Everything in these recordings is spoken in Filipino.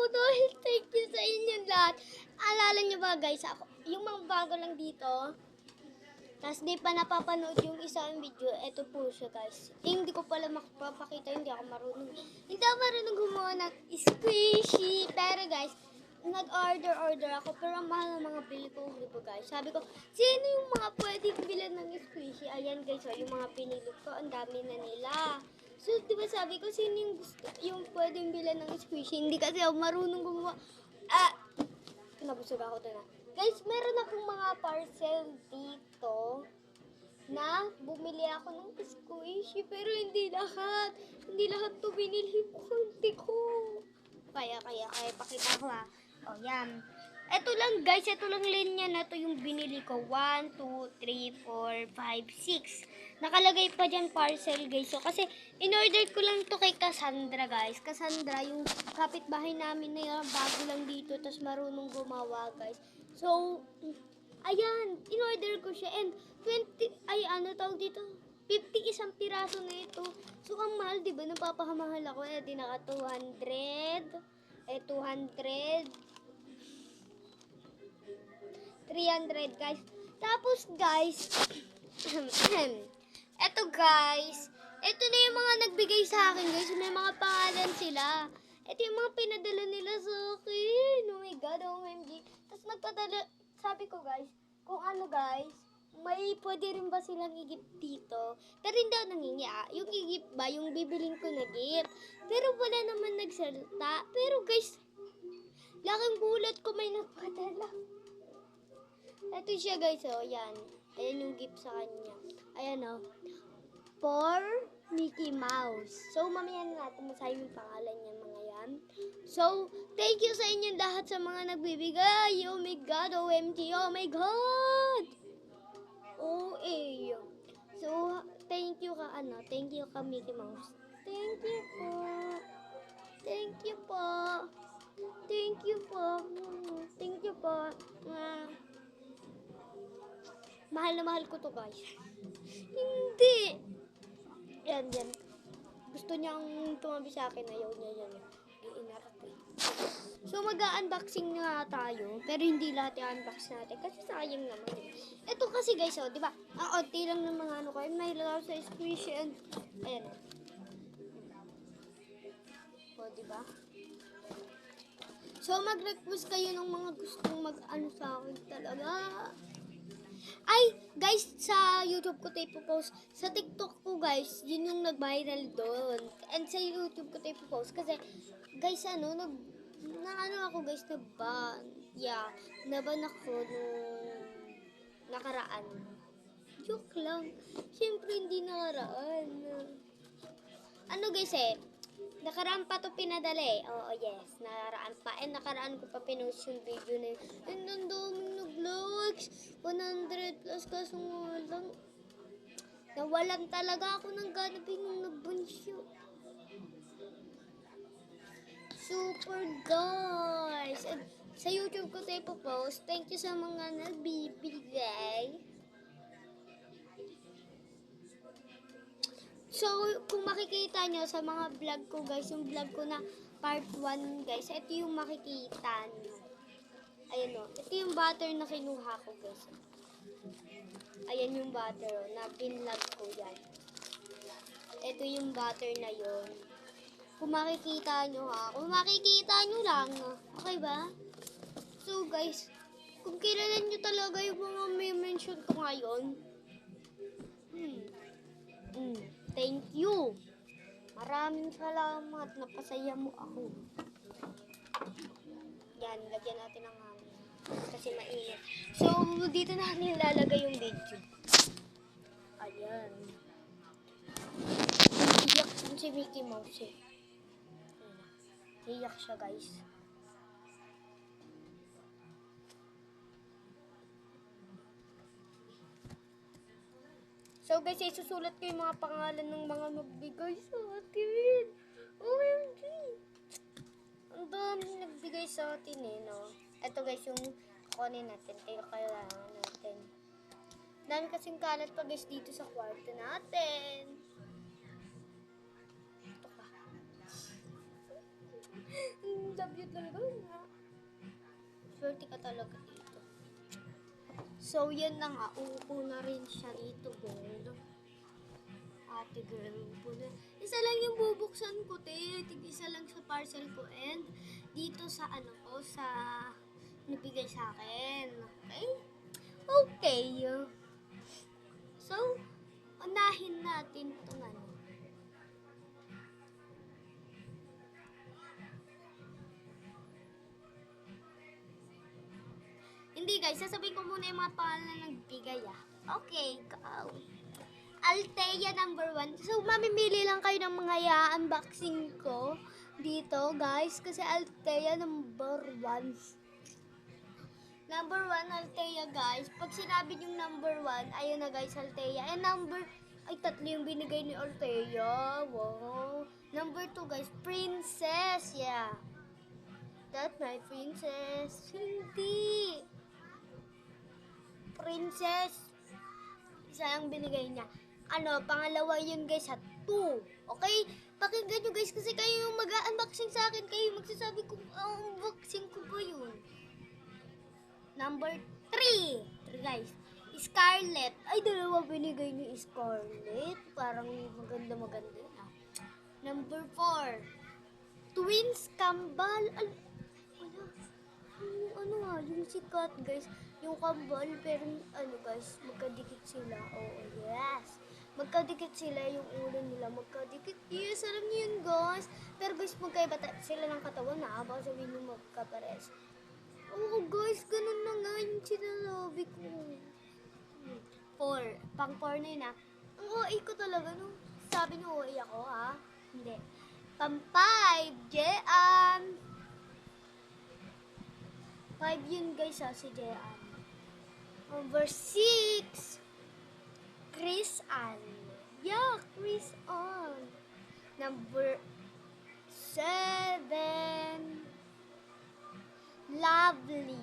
dahil thank you sa inyo lahat. Alala nyo ba guys, ako, yung mga bago lang dito, tapos di pa napapanood yung isang video, eto po siya guys. Hindi ko pala makapapakita, hindi ako marunong. Hindi ako marunong gumawa ng squishy. Pero guys, nag-order ako, pero ang mahal ng mga bili ko, di ba guys? Sabi ko, sino yung mga pwedeng bilan ng squishy? Ayan guys, yung mga pinili ko, ang dami na nila. So, di ba sabi ko, sino yung gusto, yung pwedeng bilan ng squishy? Hindi kasi ako marunong gumawa. Nabusog ako doon. Guys, meron akong mga parcel dito na bumili ako ng squishy, pero hindi lahat. Hindi lahat to binili ko. Kunti ko. Kaya, pakita ko ha. O, yan. Ito lang guys, ito lang linya na to yung binili ko. 1, 2, 3, 4, 5, 6. Nakalagay pa dyan parcel guys. So, kasi in-order ko lang to kay Cassandra guys. Cassandra, yung kapitbahay namin na yun, bago lang dito, tapos marunong gumawa guys. So, ayan, in-order ko siya and 50 isang piraso na ito. So, ang mahal, di ba? Napapahamahal ako. Di naka 200, 200, 300 guys. Tapos guys, eto guys, eto na yung mga nagbigay sa akin guys. May mga pangalan sila. Ito yung mga pinadala nila sa akin. Oh my God, OMG. Tapos nagpadala, sabi ko guys, kung ano guys, may pwede rin ba silang i-gift dito? Pero hindi ako nangingi Yung i-gift ba, yung bibiling ko na gift. Pero wala naman nagsalita. Pero guys, laking gulat ko may napadala. Ito siya guys, oh, yan. Ayan yung gift sa kanya. Ayan, oh. For Mickey Mouse. So, mamaya na natin masahin yung pangalan niya, mga yan. So, thank you sa inyo lahat sa mga nagbibigay. Oh my God, OMG, oh my God! OA. So, thank you ka Mickey Mouse. Thank you po. Thank you po. Thank you po. Thank you po. Mahal na mahal ko to guys. Hindi. Yan. Gusto niyang tumabi sa akin. Ayaw niya yan. Iinarap eh. So mag-unboxing na tayo. Pero hindi lahat i-unbox natin. Kasi sayang naman. Ito kasi guys, oh, di ba? Ang onti lang ng mga ano ko. May lalaw sa squishy and ayan. O, di ba? So mag-request kayo ng mga gustong mag-ano sa akin talaga. Ay, guys, sa YouTube ko tayo post. Sa TikTok ko, guys, yun yung nag-viral doon. And sa YouTube ko tayo post. Kasi, guys, ako, guys, naban. Yeah, naban ako nung nakaraan. Joke lang. Siyempre, hindi nakaraan. Ano, guys, nakaraan pa to pinadala eh. Oo, yes. Nakaraan pa. And nakaraan ko pa pinost yung video na yun. And ang daming nag-likes. 100 plus kaso lang. Nawalan talaga ako ng ganap nung nagbunsyo. Super guys. And sa YouTube ko tayo post. Thank you sa mga nagbibigay. So, kung makikita nyo sa mga vlog ko guys, yung vlog ko na part 1 guys, ito yung makikita nyo. Ayan o, ito yung butter na kinuha ko guys. Ayan yung butter na pinlog ko yan. Ito yung butter na yon. Kung makikita nyo kung makikita nyo lang, okay ba? So guys, kung kilala nyo talaga yung mga may mention ko ngayon, thank you. Maraming salamat. Napasaya mo ako. Yan, lagyan natin ng hangin. Kasi mainit. So, dito natin ilalagay yung video. Ayan. Iyak si Mickey Mouse eh. Iyak siya guys. So guys, isusulat ko yung mga pangalan ng mga nagbigay sa atin. OMG! Ang dami nagbigay sa atin eh, no? Ito guys, yung kukunin natin. Kailangan natin. Dami kasing kalat pa guys dito sa kwarto natin. Ito ka. Love you talaga. swerte ka talaga dito. So, yan na nga. Uupo na rin siya dito, girl. Ate girl, uupo na. Isa lang yung bubuksan ko, te. Isa lang sa parcel ko. And dito sa ano ko, sa nabigay sa akin. Okay? Okay. So, unahin natin itong ano. Hindi guys, sasabihin ko muna yung mga pangalan na nagbigay Okay, go. Althea number 1. So, mamimili lang kayo ng mga i-unboxing ko dito guys. Kasi Althea number 1. Number 1, Althea guys. Pag sinabi yung number 1, ayun na guys, Althea. And number, ay tatlo yung binigay ni Althea. Wow. Number 2 guys, Princess. Yeah. That's my princess. Hindi. Princess. Isa lang binigay niya. Ano, pangalawa yun guys sa 2. Okay? Pakinggan nyo guys kasi kayo yung mag-unboxing sa akin. Kayo magsasabi kung unboxing ko ba yun. Number 3. 3 guys. Scarlett. Ay, dalawa binigay ni Scarlett. Parang maganda na. Number 4. Twins Kambal. Yung sikat guys. Yung kambal, pero ano guys, magkadikit sila. Oh, yes. Magkadikit sila yung ulo nila. Magkadikit. Yes, alam niyo yun guys. Pero guys, magkaiba sila ng katawan na. Baka sabihin nyo magkapares. Oh guys, ganun na nga yung sinasabi ko. 4. Pang 4 na yun Ang OA ko talaga no. Sabi nyo OA ako Hindi. Pang 5, Jean. 5 yun guys si Jean. Number 6, Chris Ann. Yeah, Chris Ann. Number 7, Lovely.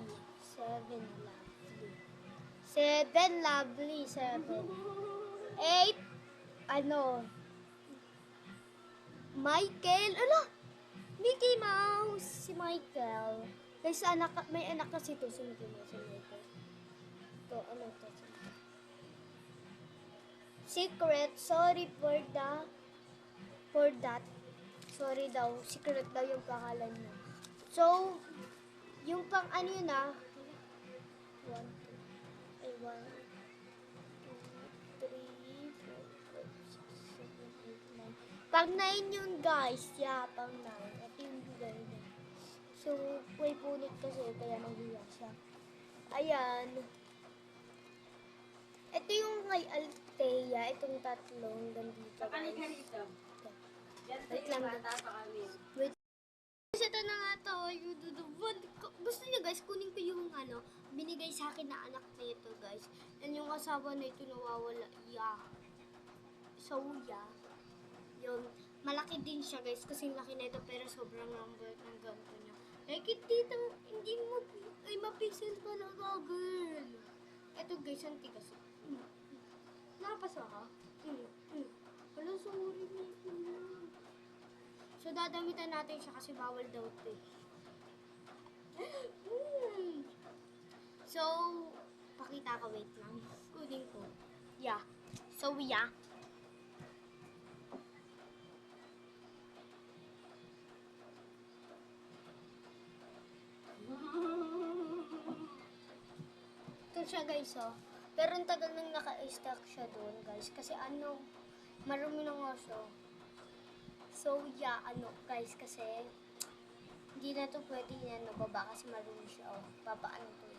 7 Lovely. 8, Michael. Mickey Mouse. Si Michael. Guys, may anak kasi to si Mickey Mouse. Ito, Secret. Sorry for that. Sorry daw. Secret daw yung pangalan niya. So, yung pang ano yun 1, 2, 3, 4, 5, 6, 7, 8, 9. Pang 9 yun guys. Yeah, pang 9. Ito yung bigay niya. So, may punit kasi kaya nahiya siya. Ayan. Ito yung kay Althea. Itong tatlong gandito guys. Wait lang. Wait. Ito na nga to. Gusto niyo guys, kunin ko yung binigay sa akin na anak nito guys. And yung asawa na ito nawawala. So, Yung malaki din siya guys kasi laki na ito pero sobrang number ng ganito niya. Like it dito, hindi mo mapixel talaga girl. Ito guys, ang tigas. Napasa ka? Wala, sorry. So, dadamitan natin siya kasi bawal daw ito So, pakita ka, wait lang. Kunin ko. Yeah. So, Ito siya guys, Pero ang tagal nang naka-stack siya doon guys. Kasi marumi na nga siya. So, guys, kasi hindi na to pwede yan nababa kasi marumi siya. Papaano to.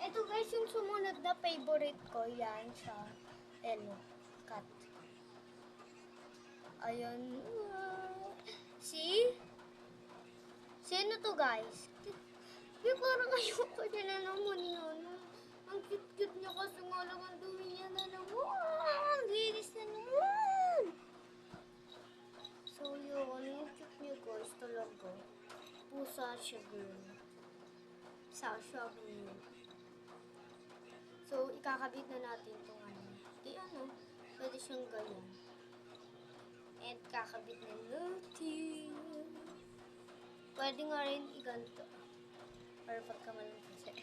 Ito guys, yung sumunod na favorite ko, yan siya. Cat. Ayun. See? Sino to guys? Parang ayoko niya na naman yun. Ang cute-cute niya kasi nga lang ang dumi niya na naman. Ang linis na naman. So yun, yung cute niya guys talaga. Pusa siya girl. Sa siya girl. So, ikakabit na natin itong ano. Di ano, pwede siyang ganyan. And kakabit na natin. Pwede nga rin iganto. Para pagkamalang kasi.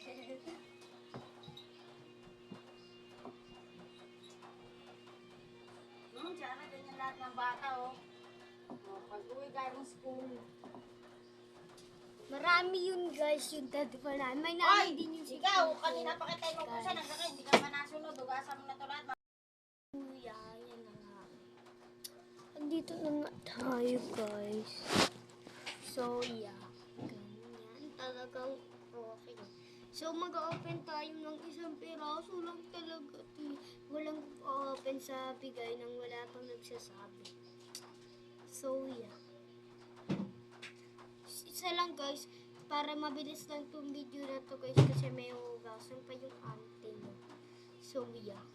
Sana ganyan lahat ng bata, oh. Pag-uwi galing school. Marami yun guys, yung daddy pa namin. May Oy! namin din yung Ikaw, kanina pa kita inuusan. Hanggang hindi ka pa nasunod. Ugasan mo na ito lahat. Kuya, yan na nga. Andito na nga tayo guys. So, yeah. Ganyan. Talagang okay. So, mag-open tayo ng isang piraso lang talaga. Walang open sa bigay nang wala pang nagsasabi. So, yeah. Isa lang guys, para mabilis lang itong video na to guys kasi may hugasan pa yung ante mo. So, yeah.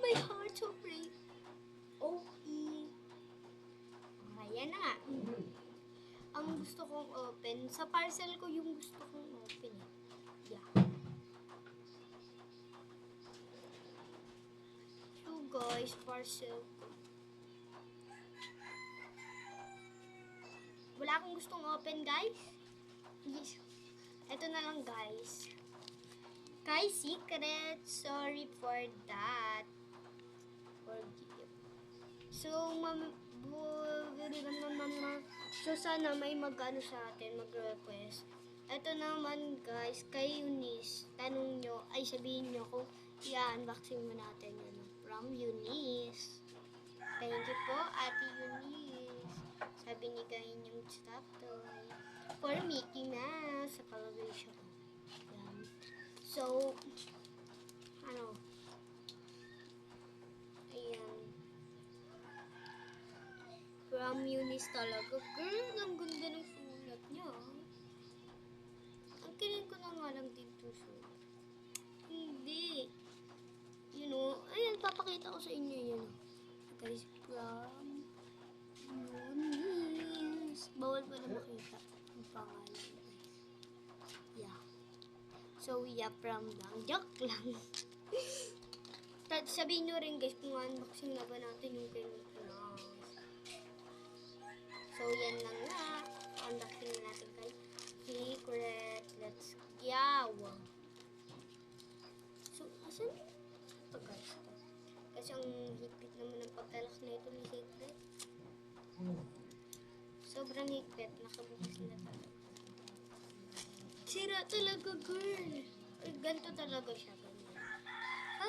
My heart so brave. Okay. Ayan na nga. Ang gusto kong open, sa parcel ko yung gusto kong open. Yeah. So guys, parcel ko. Wala akong gustong open guys. Yes. Ito na lang guys. Kay Secret, sorry for that. Forgive. So, so sana may mag-ano sa atin, mag-request. Ito naman guys, kay Eunice, tanong nyo, ay sabihin nyo kung i-unboxing mo natin yun. From Eunice. Thank you po, Ate Eunice. Sabi ni Gain yung stop toy. For Mickey Mouse, sa calibration. Yan. So, ano, ayan. From Eunice talaga. Girl, ang ganda ng sulat niya. Ang kinig ko na nga lang din itong sulat. Hindi. You know, ayan, papakita ko sa inyo yun. Guys, from Eunice. Bawal pa na makita ang pangalan. Yeah. So, yeah, from lang. Joke lang. Sabihin nyo rin guys kung unboxing na ba natin yung kailangan. So, yan lang nga. Unboxing na natin guys. Secret. Let's go. So, asan ito guys? Kasi ang higpit naman ng pagkalak na ito ni Secret. Sobrang higpit. Nakabukas na talaga. Sira talaga girl. Ganito talaga siya. Ganyan.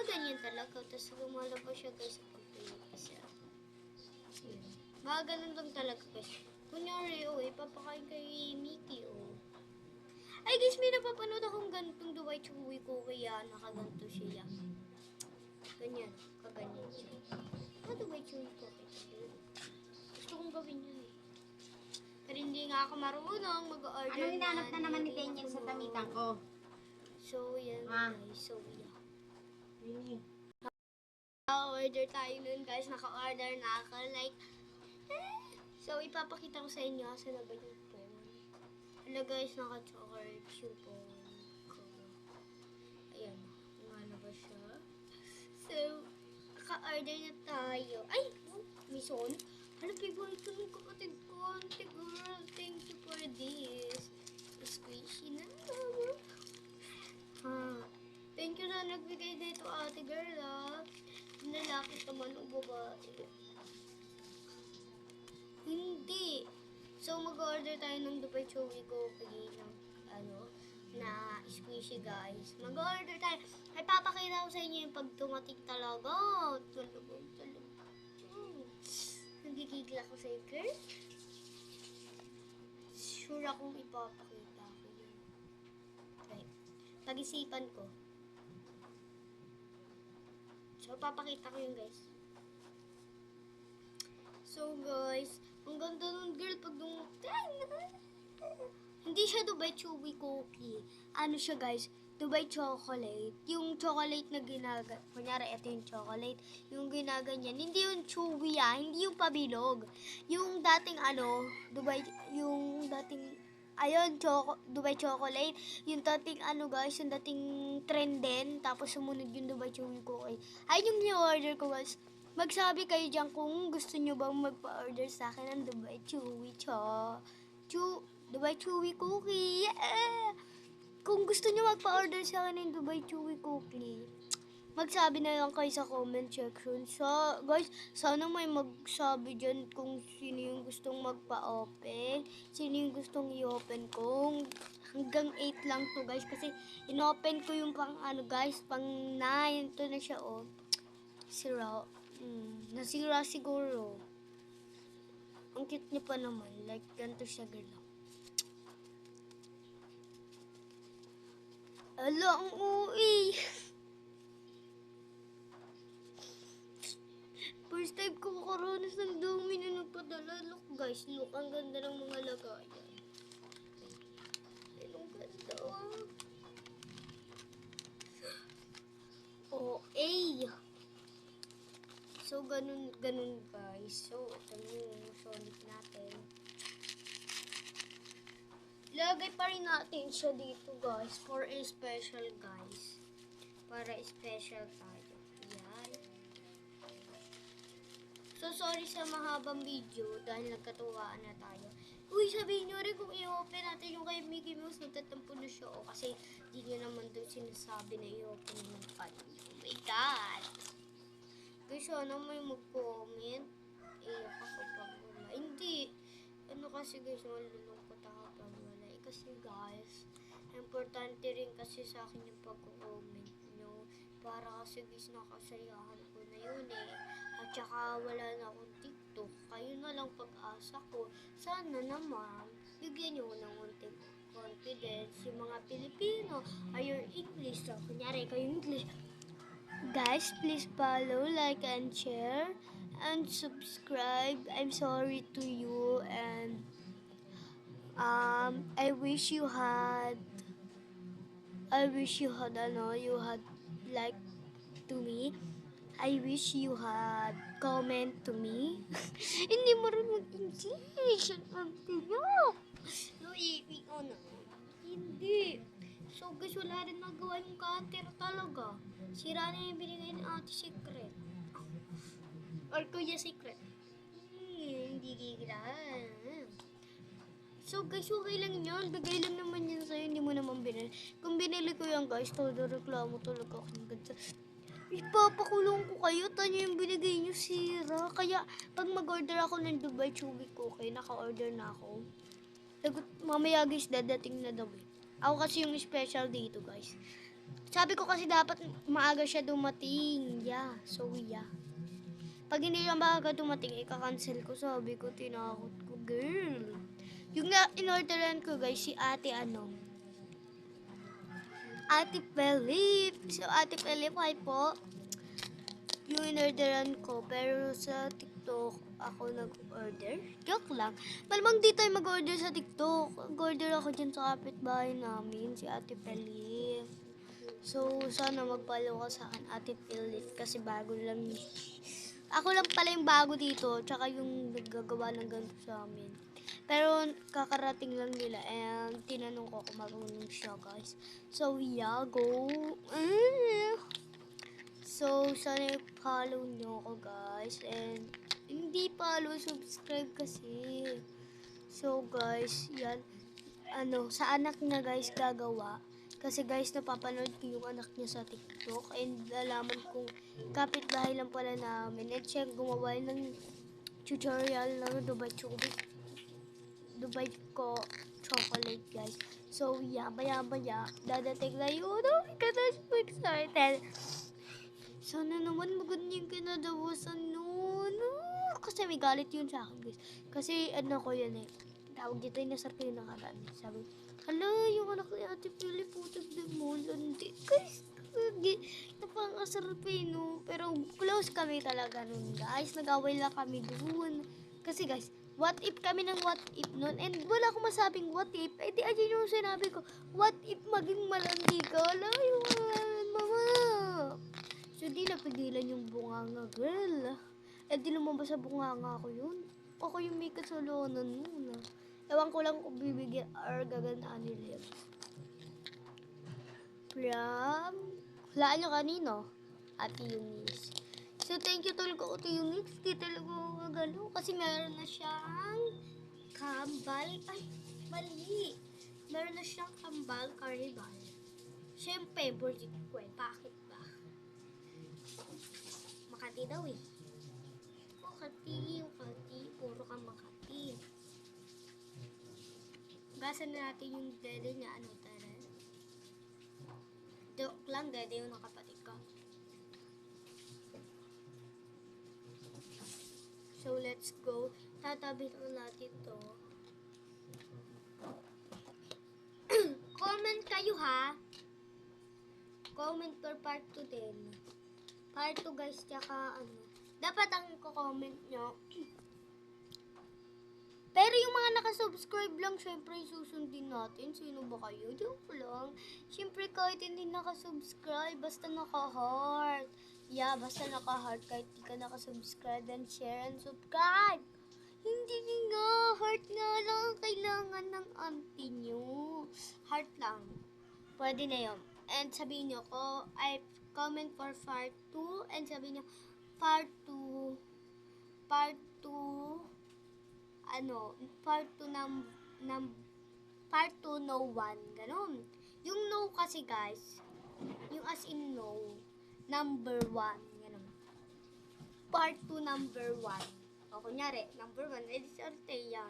Ganyan talaga. Tapos lumalabas siya guys sa pagpilipas siya. Mga ganun lang talaga guys. Kunyari, ipapakain kay Mickey, Ay guys, may napapanood akong ganitong Dubai Chewy ko kaya nakaganto siya. Ganyan, kaganyan siya. Dubai Chewy ko kaya. Gusto kong gawin yun Pero hindi nga ako marunong mag-order. Anong hinanap na naman ni Daniel sa tamitan ko? So, yan guys. So, yeah. Really? Naka-order tayo nun guys. Naka-order na ako. Like, so, ipapakita ko sa inyo kasi na ba yung phone. Hala guys, naka-chocolate yung phone ko. Ayan. Ano ba siya? So, naka-order na tayo. Ay! May son. Hala, favorite ko ng kapatid ko. Auntie girl, thank you for this. Squishy na. Thank you na nagbigay dito, ate girl, Lalaki naman o babae. Hindi. So, mag-order tayo ng Dubai Chewy Cookie ng, na squishy, guys. Mag-order tayo. Ay, papakita ko sa inyo yung pag tumating talaga. Talagang. Nagigigla ko sa girl. Sure akong ipapakita ko yun. Okay. Pag-isipan ko. So, papakita ko yun, guys. So, guys, ang ganda nun, girl, pag hindi siya Dubai Chewy Cookie. Ano siya, guys? Dubai chocolate. Yung chocolate na kunyari, ito yung chocolate. Yung ginaganyan. Hindi yung chewy, hindi yung pabilog. Yung dating, Dubai, yung dating ayun, Dubai chocolate. Yung dating ano guys, yung dating trend din. Tapos sumunod yung Dubai chewy cookie. Ayun yung ni-order ko guys. Magsabi kayo dyan kung gusto nyo bang magpa-order sa akin ng Dubai chewy Dubai chewy cookie. Yeah! Kung gusto nyo magpa-order sa akin ng Dubai chewy cookie, magsabi na lang kayo sa comment section. So, guys, sana may magsabi dyan kung sino yung gustong magpa-open, sino yung gustong i-open ko. Hanggang 8 lang to guys, kasi in-open ko yung pang ano guys, pang 9. Ito na siya oh. Sira. Nasira siguro. Ang cute niya pa naman. Like, ganito siya girl. Ala, ang uwi. First time ko makaranas ng dumi na nagpadala. Look guys, look. Ang ganda ng mga lagayan. Ang ganda. Okay. So, ganun guys. So, ito yung solid natin. Lagay pa rin natin siya dito guys. For a special guys. Para special tayo. Yan. So, sorry sa mahabang video dahil nagkatuwaan na tayo. Uy, sabihin nyo rin kung i-open natin yung kay Mickey Mouse, nagtatampo na siya. O, kasi di nyo naman doon sinasabi na i-open yung kanya. Oh my God! Guys, sana may mag-comment. Ako pag wala. Hindi. Ano kasi guys, malulungkot ako pag wala. Kasi guys, importante rin kasi sa akin yung pag-comment nyo. Para kasi guys, nakasayahan ko na yun eh. At saka wala na akong TikTok. Kayo na lang pag-asa ko. Sana naman, bigyan nyo ng unting confidence. Yung mga Pilipino, ay your English. So, kunyari kayo English. Guys, please follow, like, and share. And subscribe. I'm sorry to you. And I wish you had like to me. I wish you had comment to me. Hindi marunong English. Ang tiyak. No, na. Hindi. So guys, wala rin nagawa yung cutter talaga. Sira na yung binigay ni Ate Secret. Or Kuya Secret. Hindi gigila. So guys, okay lang yun. Bigay lang naman yun sa'yo. Hindi mo naman binili. Kung binili ko yan guys, todo reklamo talaga ako ng ganito. Ipapakulong ko kayo. Tanyo yung binigay nyo, sira. Kaya pag mag-order ako ng Dubai Chewy Cookie, naka-order na ako. Mamaya guys, dadating na daw eh. Ako kasi yung special dito guys. Sabi ko kasi dapat maaga siya dumating. Yeah, so yeah. Pag hindi lang maaga dumating, ika-cancel ko. Sabi ko, tinakot ko, girl. Yung in-orderan ko guys, si Ate Ate Pelip. So, Ate Pelip, hi po. Yung in-orderan ko, pero sa TikTok, ako nag-order. Joke lang. Malamang di tayo mag-order sa TikTok. Nag-order ako dyan sa kapitbahay namin, si Ate Pelip. So, sana mag-follow ka sa akin, Ate Pelip, kasi bago lang. Ako lang pala yung bago dito, tsaka yung naggagawa ng ganito sa amin. Pero kakarating lang nila and tinanong ko kung marunong siya guys. So yeah, go. So sana follow nyo ako guys. And hindi follow, subscribe kasi. So guys, yan. Sa anak na guys gagawa. Kasi guys, napapanood ko yung anak niya sa TikTok. And nalaman kong kapitbahay lang pala namin. And siya gumawa ng tutorial ng Dubai ko chocolate guys. So yeah, maya dadating na yun. Oh my God, I'm so excited. Sana naman maganda yung kinadawasan nun. Kasi may galit yun sa akin guys. Kasi ko yan eh. Tawag dito yung nasar ko yung nakaraan. Sabi, hala, yung anak ni Ate Philip, putag na mo. Landi guys. Napangasarap eh no. Pero close kami talaga nun guys. Nag-away lang kami dun. Kasi guys, what if kami ng what if nun? And wala akong masabing what if. Eh di ayun yung sinabi ko. What if maging malandi ka? Wala yung mama. So di napigilan yung bunganga girl. Eh di lumabas sa bunganga ko yun. Ako yung may kasalanan muna. Ewan ko lang kung bibigyan or gagandaan ni Lips. From, hulaan nyo kanino? Ate Eunice. So, thank you talaga, Ate Eunice. Di talaga magalo. Kasi meron na siyang kambal. Ay, mali. Meron na siyang kambal carnival. Siyempre, favorite ko eh. Bakit ba? Makati daw eh. Makati. Puro ka Makati. Gasan na natin yung dede niya. Ano, tara? Joke lang, dede yung nakapatid ko. So, let's go. Tatabi na natin to. Comment kayo ha. Comment for part 2 din. Part 2 guys, tsaka ano. Dapat ang comment nyo. Pero yung mga nakasubscribe lang, syempre susundin natin. Sino ba kayo? Joke lang. Syempre kahit hindi nakasubscribe, basta naka-heart. Yeah, basta naka-heart kahit hindi ka nakasubscribe, then share and subscribe. Hindi nga, heart nga lang ang kailangan ng auntie nyo. Heart lang. Pwede na yun. And sabihin nyo ko, I comment for part 2, and sabihin nyo, part 2, part 2 no 1, ganun. Yung no kasi guys, yung as in no, number 1, ganun. Part 2 number 1. O kunyari, number 1, edi si Althea.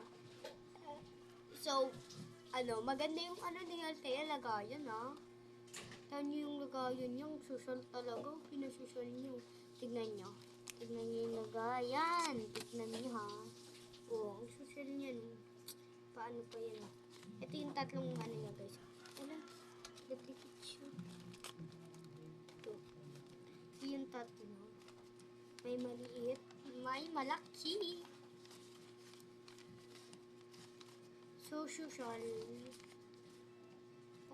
So, maganda yung ni Althea, lagayan ha. Tignan nyo yung lagayan niya, ang social talaga, pinasusyal nyo. Tignan nyo yung lagayan, tignan nyo ha. Oo, ang social niya, no? Paano pa yan? Ito yung tatlong niya, guys. Duplicate siya. Ito. Ito yung tatlo. May maliit, may malaki. So, social.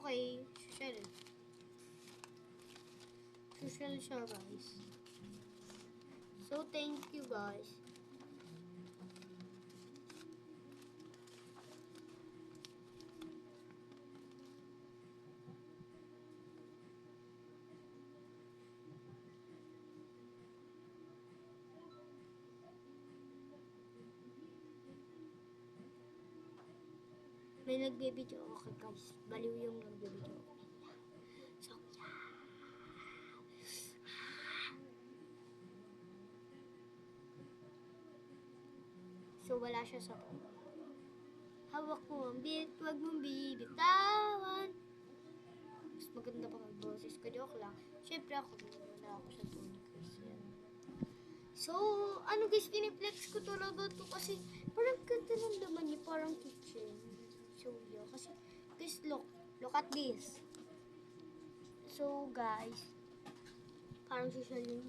Okay, social. Social siya, guys. So, thank you, guys. May nagbe-video ako guys. Baliw yung nagbe-video ako. So, yeah. So, wala siya sa phone. Hawak mo ang beat, wag mong bibitawan. Mas maganda pa mag-boses ko. Joke lang. Siyempre ako, wala ako sa phone guys. Yan. So, guys, piniplex ko talaga to kasi parang ganda ng laman niya, parang kitchen. So, yeah. Kasi, guys, look at this. So, guys, parang social yung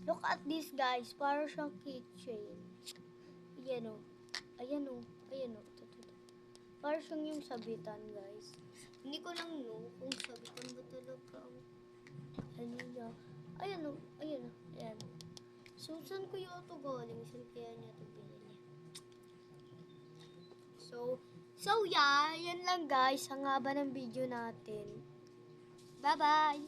look at this, guys. Parang siyang kitchen. Ayan o. Ayan o. Ayan o. Parang siyang yung sabitan, guys. Hindi ko lang know kung sabitan ba talaga ang niya. Ayan o. Ayan o. Ayan. So, saan ko yung ito galing? Saan kaya niya ito binili? So, yeah. Yan lang, guys. Ang haba ng video natin. Bye-bye!